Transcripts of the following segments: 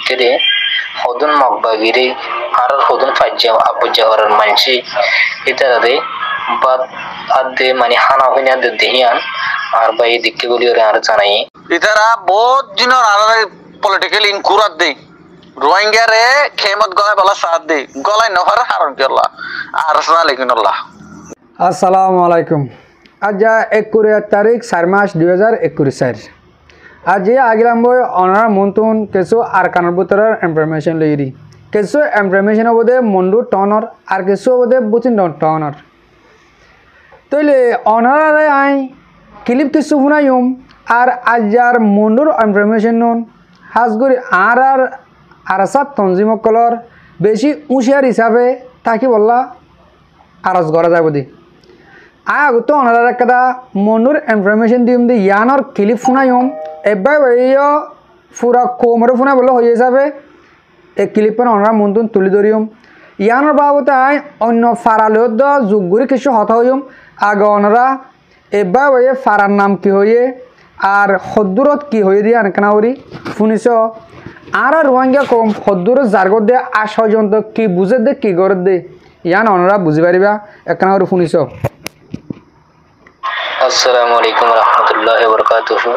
dikkede hodun magbagire arar hodun fajja abujawar manchi itarade bad adde mani hana hina de dehian ar bay dikke boli ore ar janai itara বহুত দিনৰ আrar political inkurat de Rohingya রে খেমত গলায় বলা সাথ দে গলায় নহর হারন করলা আর সালামালাইকুম আসসালামু আলাইকুম আজ 21 তারিখ 4 মাস 2021 আজ আগিলাম বই অনার মন্তুন কিছু আরকানের ভিতরের ইনফরমেশন লইরি কিছু ইনফরমেশন বদে মন্ডু টনর আর কিছু বদে বুতিন টনর তইলে অনারে আই ক্লিপ কিছু শুনাইম আর আজার মন্ডুর ইনফরমেশন নন হাজগুরি আর আরাসাত তনজিমকলর বেশি উশিয়ার হিসাবে তাকে বললা আরজ করা যাবে দি আগত অনার একটা মন্ডুর ইনফরমেশন দিম দি ইয়ানর ক্লিপ শুনাইম এবার ভাইও পুরা কোমরে ফোনা বলে হয়ে যাবে এই ক্লিপের অনার মন্তুন তুলি ধরিম ইয়ানর বাবতে আই অন্য ফারালেও দ যুগগুড়ি কিছু হতা হইম আগে অনারা এবার ভাইয়ে ফারার নাম কি হয়ে আর হদ্দুরত কি হয়ে দিয়ে আনকানা করি শুনিস আর রোহিঙ্গা কম হদ্দুর জারগত দে আশ পর্যন্ত কি বুঝে দে কি করে দে ইয়ান অনারা বুঝি পারিবা একখানা করে শুনিস আসসালামু আলাইকুম রহমতুল্লাহ বরকাতুহু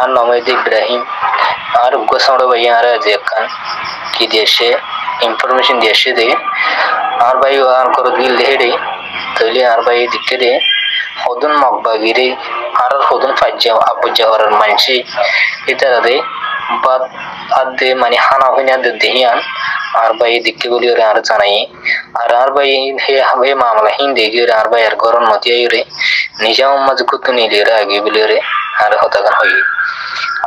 আর নমেদ ইব্রাহিম আর গোসামড় ভাইয়া আর যেখান কি দিয়েছে ইনফরমেশন দিয়েছে দে আর ভাই আর করে দিল দেহে তাইলে আর ভাই দিকে দে হদুন মগবাগিরে আর হদুন ফাজ্জা আবুজাওয়ার মানসি ইতারা দে বাদ আদে মানে হানা হইনা দে দেহিয়ান আর ভাই দিকে বলি ওরে আর জানাই আর ভাই হে মামলা হিন্দে গিয়ে আর ভাই আর গরম মতিয়াই রে নিজাম মাজকুত নিলে রে আগে বলি রে আর হতাগান হই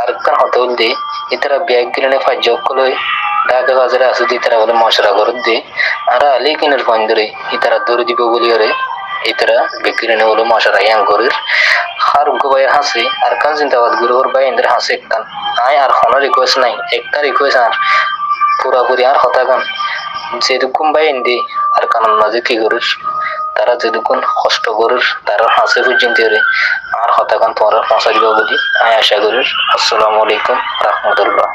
আর কান হতে বলতে ইতারা ব্যাগ কিনে ফাজ্জা কলই ঢাকা বাজারে আসে ইতারা বলে মশলা করে দে আর আলি কিনের ফোন ধরে ইতারা দৌড় দিব বলি রে ইতারা বিক্রি বলে মশলা ইয়াং করে আর গোবাই হাসে আর কান চিন্তাবাদ গুরুর ভাই ইন্দ্র হাসে একটান আয় আর কোনো রিকোয়েস্ট নাই একটা রিকোয়েস্ট আর পুরাপুরি আর হতাগান যেরকম ভাই ইন্দি আর কানন মাঝে কি করিস তারা যেরকম কষ্ট করিস তারা হাসে পর্যন্ত আর হতাগান তোমার পৌঁছা দিবা বলি আমি আশা করিস আসসালামু আলাইকুম রহমতুল্লাহ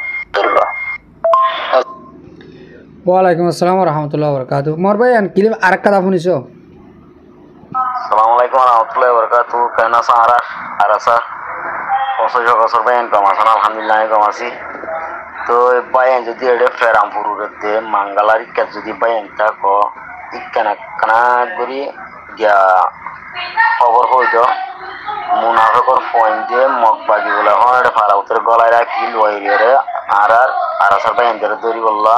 ওয়ালাইকুম আসসালাম রহমতুল্লাহ বরকাতু মোর ভাই ক্লিপ আর একটা শুনিস আসসালামু আলাইকুম রহমতুল্লাহ বরকাতু কেন আছো আর আসা 65 বছর ভাই কম আছেন আলহামদুলিল্লাহ কম আছি তো ভাই যদি এটা ফেরামপুরে মাঙ্গালার ইকা যদি ভাই তা ক ইকানা কানা গরি দিয়া খবর হইত মুনাফেকর পয়েন্ট দিয়ে মগবাগি বলে হয় এটা ফারাউতের গলায় রাখি লইরে আর আসার ভাই এদের দৌড়ি বললা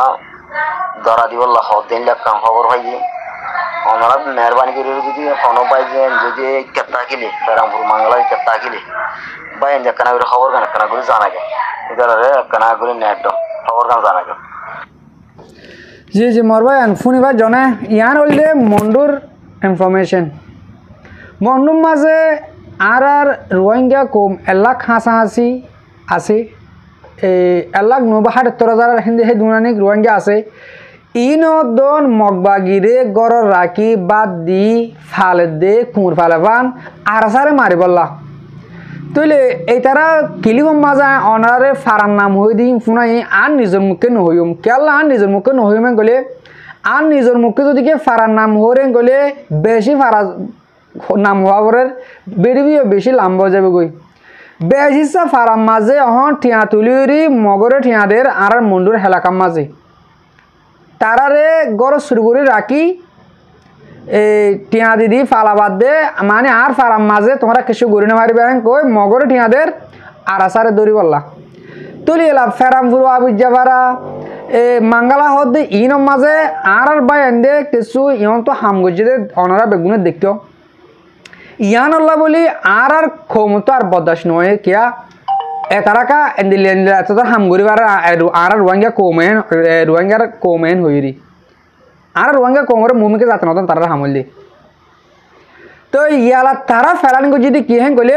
ধরা দি বললা হদিন লেখাম খবর হয় ওনারা মেহরবানি করে যদি কোনো পাই যে যদি কেতা কিলে ফেরামপুর মাঙ্গালার কেতা কিলে ভাই একখানা করে খবর কেন একখানা করে জানা গে এদারে একখানা করে নেট খবর কেন জানা গে জি জি মোর ভাই শুনিবার জনে ইয়ান হইলে মন্ডুর ইনফরমেশন মন্ডুর মাঝে আর রোহিঙ্গা কম 1 লাখ হাসাহাসি আছে 1,79,000 হিন্দি সেই দুনানিক রোহিঙ্গা আছে ইনদন মগবাগিরে গড় রাখি বাদ দি ফালে দে কুমুর ফালে পান আর সারে মারি বললা তইলে এই তারা কিলিগম মাজা অনারে ফারার নাম হই দিম শুনাই আর নিজের মুখে নহইম কেলা আর নিজের মুখে নহইম গলে আর নিজের মুখে যদি কে ফারার নাম হরেন গলে বেশি ফারা নাম হওয়া পরের বেরিবিও বেশি লাম্ব যাবে গই বেশিসা ফারার মাঝে অহন ঠিয়া তুলিরি মগরে ঠিয়াদের আর মন্ডুর হেলাকার মাঝে তারারে গড় শুরু করে রাখি টিয়া দিদি ফালাবাদ দে মানে আর ফারাম মাঝে তোমরা কিছু গড়ি না মারিবে কই মগরে টিয়াদের আর আসারে দৌড়ি বললা তুলি এলা ফেরামপুর আবুজাবারা মাঙ্গালা হদ ইন মাঝে আর বাই এন্দে কিছু ইয়ন তো হাম গজিদে অনারা বেগুনে দেখতো ইয়ান আল্লাহ বলি আর ক্ষমতা আর বদাস নয় কিয়া এতারাকা এন্দিলেন তো হাম গরিবার আর রোহিঙ্গা কোমেন হইরি আর রোহিঙ্গা কোমরে মুমিকে যাতে নতুন তারা হামল দি তো ইয়ালা তারা ফেরান যদি কি হ্যাঁ গলে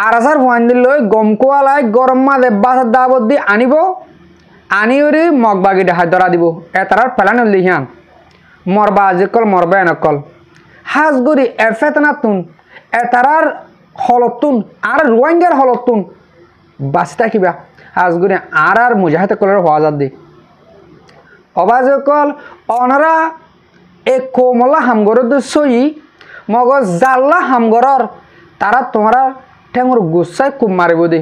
আর আসার ফোন দিল গমকোয়ালাই গরম মাঝে বাসার দাবত দি আনিব আনিওরি মগবাগি হাত ধরা দিব এতারার ফেলান লিহিয়ান মরবা আজিকল মরবা এনকল হাজগুড়ি এফেতনাতুন এতারার হলতুন আর রোহিঙ্গার হলতুন বাঁচি থাকিবা আজগুনে আর মুজাহিদ কলের হওয়া যাত দি অবাজকল অনারা এক কোমলা হামগরদ সই মগজ জাল্লা হামগরর তারা তোমরা ঠেঙর গুসায় কুম মারিব দে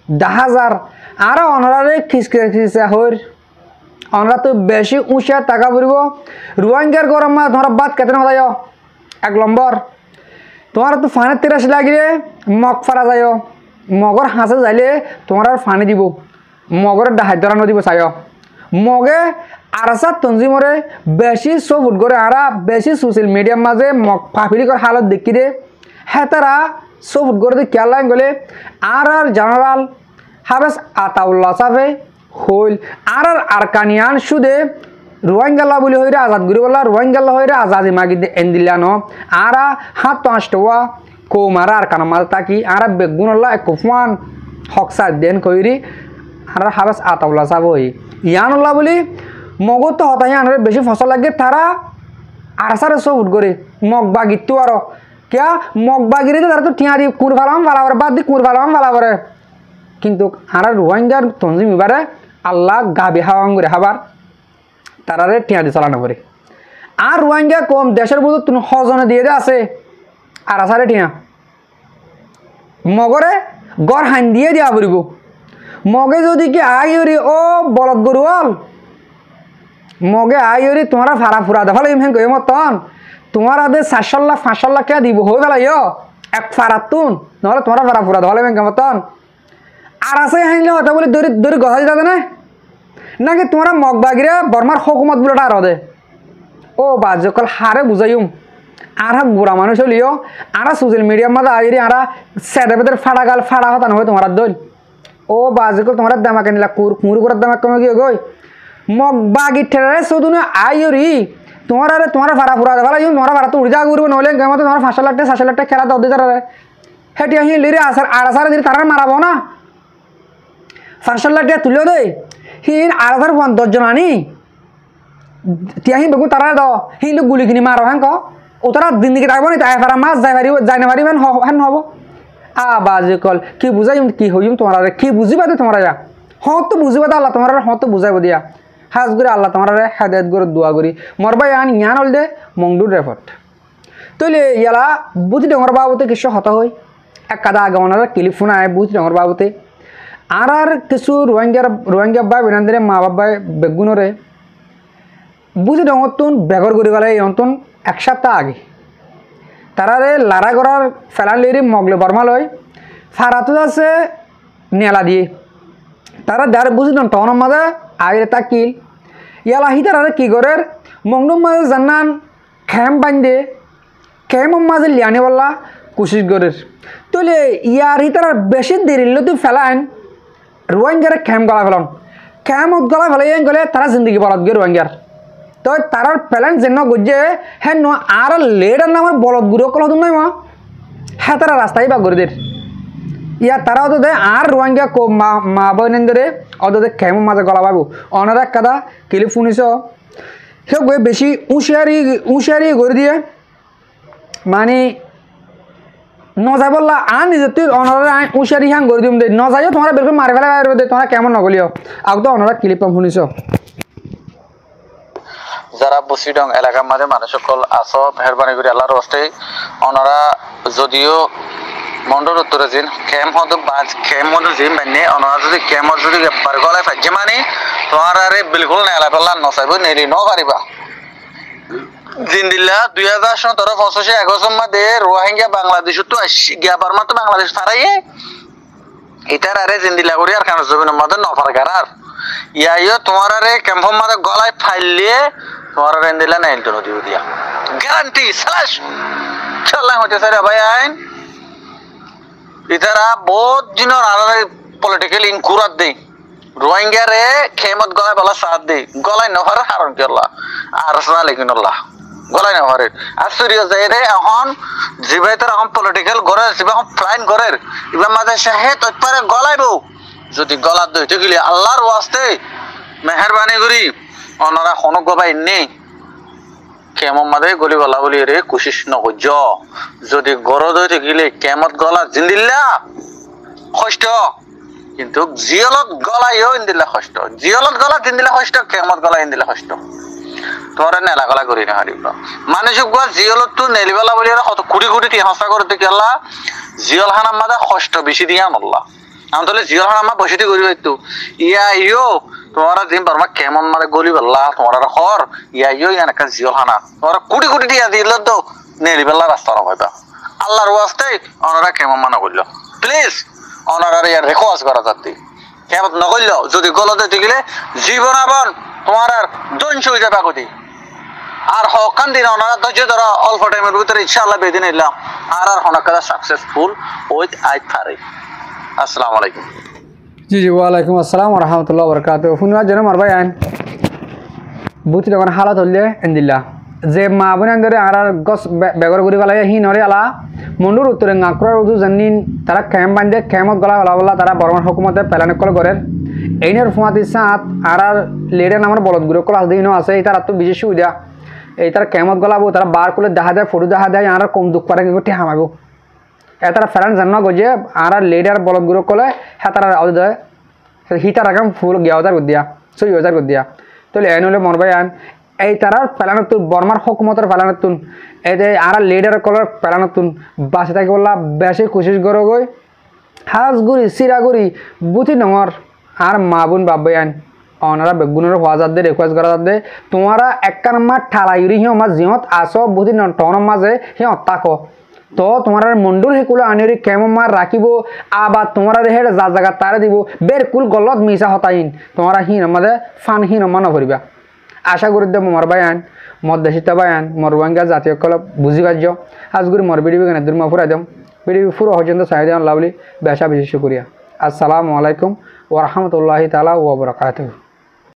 10,000 আর অনারে খিসখিসা হইর অনরা তো বেশি উঁচা টাকা পড়ব রোহিঙ্গার গরম মা তোমরা বাদ কেতন যায় 1 নম্বর তোমার তো ফানে 83 লাগিলে মগ ফারা যায় মগর হাঁসে যাইলে তোমার আর ফানি দিব মগর ডাহাই ধরানো দিব চাই মগে আরাসা তঞ্জিমরে বেশি সবুট করে আরা বেশি সোশ্যাল মিডিয়ার মাঝে মগ ফাফিলি করে হালত দেখি দে হ্যাঁ তারা সবুট করে দিয়ে খেয়াল লাইন গেলে আর জেনারেল হাবেস আতাউল্লাহ সাফে হইল আর আরকানিয়ান সুদে রোহিঙ্গাল্লা বলি হইরে আজাদ গুরি বললা রোহিঙ্গাল্লা হইরে আজাদি মাগি এন্দিল্লানো আর হাত পাঁচটা কৌমারা আর কানা মাল তাকি আর বেগুনল্লা কুফমান হকসা দেন কইরি আর হাবেস আতাউল্লাহ সাফ হই ইয়ানুল্লাহ বলি মগো তো হতাই আনরে বেশি ফসল লাগে তারা আর সারে সবুট করে মগ বাগিত তো আর क्या मग बागिरे तारा तो ठिया दी कुर फालाम वाला बाद दी कुर फालाम वाला बरे কিন্তু আর রোহিঙ্গার তঞ্জিম ইবারে আল্লাহ গাবি হাওয়াং করে হাবার তারারে ঠিয়া দি চালানো করে আর রোহিঙ্গা কম দেশের বুঝো তুমি হজনে দিয়ে দে আছে আর আসারে ঠিয়া মগরে গড় হান দিয়ে দিয়া পড়িব মগে যদি কি আইরি ও বলদ গরুয়াল মগে আইরি তোমারা ফারা ফুরা দেখালে ইমহেন কই মতন তোমার আদে 4 লাখ 5 লাখ টাকা দিব হই বেলাইও এক ফারাতুন নহলে তোমারা ফারা ফুরা দেখালে ইমহেন মতন আর আছে হাইলে হতা বলে দড়ি দড়ি গহা যাবে না নাকি তোমরা মগ বাগিরে বর্মার হুকুমত বলটা আর দে ও বাজকল হারে বুঝাইম আর বুড়া মানুষ হলিও আর সোশ্যাল মিডিয়ার মধ্যে আইরি আর সেটা ভেতর ফাড়া গাল ফাড়া হতা না হয় তোমার দল ও বাজকল তোমার দামা কেনিলা কুর কুর করে দামা কমে গিয়ে গই মগ বাগি ঠেরে শুধু আইরি তোমার ফাড়া ফুরা দে ভালো তোমার ফাড়া তো উড়ে যা করবো নহলে কেমন তোমার 5 লাখ টাকা 7 লাখ টাকা খেলা দাও দিতে রে হেটি আহি লিরে আসার আর আসার দিন তারা মারাবো না 5 লাখ টাকা তুলে দে হিন 8,050 জন আনি তিয়াহি বেগু তারা দাও হিন গুলি কিনি মারো হ্যাঁ ও তারা দিন দিকে রাখবো নি তাই ফারা মাছ যাই না পারিবেন হ্যাঁ হব বাজে কল কি বুঝাইম কি হইম তোমার কি বুঝিবা দে তোমার হত তো বুঝিবা দে আল্লাহ তোমার হত বুঝাইব দিয়া হাজ করে আল্লাহ তোমার হেদায়েত করে দোয়া করি মরবাই আন ইয়ান হল দে মংডুর রেফট তইলে ইয়ালা বুঝি ডঙর বাবুতে কিছু হতা হই এক কাদা আগমনের ক্লিপ ফোন আয় বুঝি ডঙর বাবুতে আর কিছু রোহিঙ্গা বা বিনান্দরে মা বাবা বেগুনরে বুঝি ডঙতুন বেগর করি গেলে অন্তন 1 সপ্তাহ আগে তারারে লারা করার ফেলান লিরি মগলে বর্মা লয় ফারাতো আছে নেলা দিয়ে তারা দার বুঝি ডন টাউনের মাঝে আগে তাকিল ইয়ালা হি তারা কি করে মংডুম মাঝে জান্নান খেম বান্ধে খেম মাঝে লিয়ানে বললা কোশিশ করে তইলে ইয়ার হি তারা বেশি দেরি তুই ফেলান রোহিঙ্গারে খেম গলা ফেলন খেমত গলা ফেলাই গেলে তারা জিন্দগি বলদ গে রোহিঙ্গার তো তারার প্যালেন্ট যেন গজে হ্যাঁ ন আর লেডার নামের বলদ গুরু কল হতো নয় হ্যাঁ তারা রাস্তায় বা করে দের ইয়া তারাও তো দে আর রোহিঙ্গা মা বইনেন্দরে অদে খেম মাঝে গলা পাবো অনারা কাদা ক্লিপ শুনিছ সে বেশি উঁশিয়ারি করে দিয়ে মানে নজাই বললা আর নিজে তুই অনারে উঁশিয়ারি হ্যাঁ করে দিম দে নজাইও তোমার বের করে মারি ফেলা দে তোমরা কেমন নগলিও আগ তো অনারা ক্লিপ শুনিছ যারা বসিডং এলাকার মাঝে মানুষ সকল আস মেহরবানি করে আল্লাহর হস্তে ওনারা যদিও মন্ডল উত্তরে জিন খেম হতো বাজ খেম হতো জিম বান্নে ওনারা যদি খেমত যদি বারগলায় ফাজে মানে তোমার আরে বিলকুল নেলা ফেলা নসাইব নেলি ন পারিবা জিন্দিল্লা 2017 আগস্ট মধ্যে রোহিঙ্গা বাংলাদেশ তো গিয়াবার মতো বাংলাদেশ ফারাইয়ে এটার আরে জিন্দিল্লা করি আর কারণ জমিনের মধ্যে নফার গারার ইয়াইও তোমার আরে ক্যাম্পের মধ্যে গলায় ফাইলে তোমার আরে দিলা না এলটো নদী দিয়া গ্যারান্টি স্ল্যাশ চলা হতে স্যার ভাই আইন ইতারা বহুত দিনের আরে পলিটিক্যাল ইনকুরাত দেই রোহিঙ্গা রে খেমত গলায় বলা সাথ দেই গলায় নফার কারণ কি আল্লাহ আর সালালেকুন আল্লাহ গলায় নফারে আশ্চর্য যায় রে এখন জিবাই তোর এখন পলিটিক্যাল করে জিবা এখন প্ল্যান করে ইবা মাঝে শাহেদ ওইপারে গলাইব যদি গলা দইতে গেলে আল্লাহর ওয়াস্তে মেহরবানি করি ওনারা কোনো গবাই নেই কেমন মাদে গলি গলা বলি রে কোশিশ নকজ যদি গড় দইতে গেলে কেমত গলা জিন্দিল্লা কষ্ট কিন্তু জিয়লত গলাইও ইন্দিলে কষ্ট জিয়লত গলা দিলে কষ্ট কেমত গলা ইন্দিলে কষ্ট তোরা নেলা গলা করি না হারিব মানুষ জিয়লত তো নেলিবেলা বলি কত কুড়ি কুড়ি টি হাসা করতে গেলা জিয়ল হানার মাঝে কষ্ট বেশি দিয়া নল্লা আমি তাহলে জিয়ল হানার মা বসে করি হয়তো ইয়া ইয়ো তোমরা দিন পারবা কেমন মানে গলি বেলা তোমরা হর ইয়া ইয়ো ইয়ান একটা জিয়ল হানা তোমরা কুড়ি কুড়ি টিয়া দিলে তো নেলিবেলা রাস্তা নবাইবা আল্লাহর ওয়াস্তে ওনারা কেমন মানা করলো প্লিজ ওনারা ইয়ার রিকোয়েস্ট করা যাচ্ছে কেমন নকরলো যদি গলতে দিলে জীবন আবার তোমার আর দঞ্চ হয়ে যাবে আগতি আর হকান দিন ওনারা ধৈর্য ধরা অল্প টাইমের ভিতরে ইনশাআল্লাহ বেদিন এলাম আর হনাকাদা সাকসেসফুল উইথ আই থারি আসসালামু আলাইকুম জি জি ওয়ালাইকুম আসসালাম রহমতুল্লাহ বরকাত শুনবা যেন মারবাই আইন বুঝি তখন হালত হলে এন্দিল্লা যে মা বোন ধরে আর গছ বেগর করি পেলাই হি নরে আলা মন্ডুর উত্তরে গাঁকড়ার উদু জানিন তারা ক্যাম বান্ধে ক্যামত গলা বলা বলা তারা বর্মান হকুমতে পেলানকল করেন এইনের ফুয়াতি সাত আর লেডে নামের বলদ গুলো কল দিন আছে এই তার তো বিশেষ সুবিধা এই তার ক্যামত গলাবো তারা বার করলে দেখা দেয় ফটো দেখা দেয় আর কম দুঃখ পারে কিন্তু হামাগো তারা ফেরান জান্ন গজে আর লেডার বলদ গুলো কলে হ্যাঁ তারা আউট দেয় হিতার আগাম ফুল গিয়াওদার করে দিয়া 6,000 করে দিয়া তাহলে এন হলে মরবাই আন এই তারা পেলানতুন বর্মার হকুমতের পেলানতুন এই যে আর লিডার কলার পেলানতুন বাসে থাকে বললা বেশি কোশিশ করো গই হাঁসগুড়ি চিরাগুড়ি বুথি নঙর আর মা বোন বাবাই আন ওনারা বেগুনের হওয়া যাতে রিকোয়েস্ট করা যাতে তোমারা একটা নাম্বার ঠালাইরি হিঁ আমার জিহত আসো বুথি টনের মাঝে হিঁ তাকো তো তোমার মন্ডুর হেকুলো আনিরি কেমন মার রাখিব আবার তোমার হেড যা জায়গা তারে দিব বেরকুল গলত মিশা হতাইন তোমার হিন আমাদের ফান হিন মা নকরিবা আশা করি দেব মর বায়ান মর দেশিতা বায়ান মর রোহিঙ্গা জাতীয় কল বুঝি পারছ আজগুড়ি মর বিডিবি কেন দুর্মা ফুরাই দেম বিডিবি ফুরো হর্যন্ত চাই দেওয়া লাভলি বেশা বিশেষ করিয়া আসসালামু আলাইকুম ওরহমতুল্লাহি তাআলা ওয়া বারাকাতুহু।